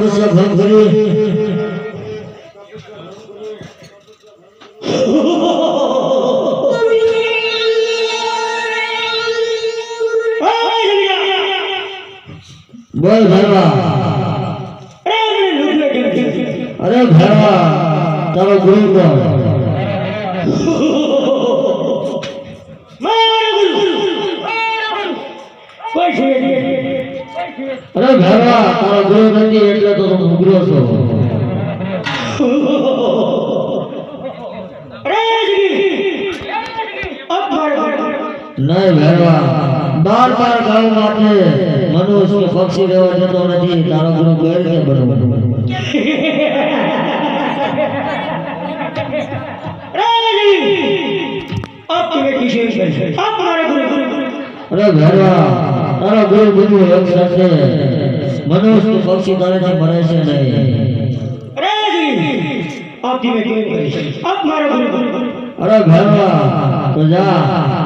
મનુષ્ય ભંગ કરી બોલ ભરવા અરે ભરવા તારો ગુરુ કોણ અરે ભરવા તારો ગુરુ નથી એટલે તો હું ઉગ્રો છું નહીં ભરવા બાર ગામ માટે મનુષ્ય પક્ષી રહેવા જતો નથી તારો ગુરુ કઈ રીતે બનવું અરે ભરવા તારો ગુરુ બધું એક સાથે મનુષ્ય પક્ષી તારેથી મરે છે નહીં અરે ભરવા તો જા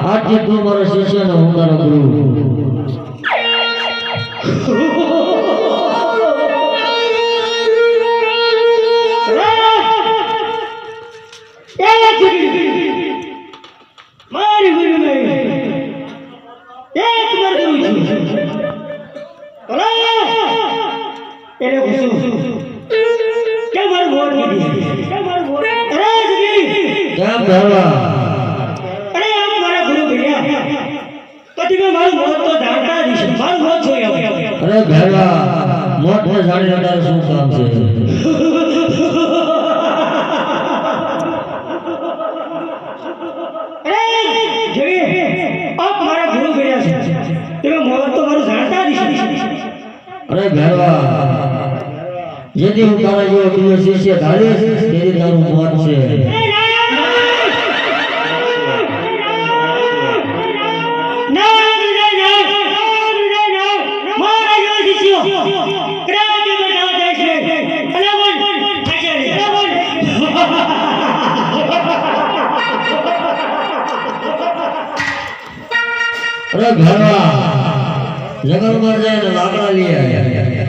આજથી તું મારો શિષ્ય ને હું તારો ગુરુ અરે ભેરવા મોટ ને જાણી નડાર શું કામ છે અરે ભેરવા જેથી હું તારા જેવો પ્રિય શિષ્ય ધારીશ તેથી તારું મોત છે અરે ભરવા જંગલ માં જાય ને લાકડા લઈ આવ્યા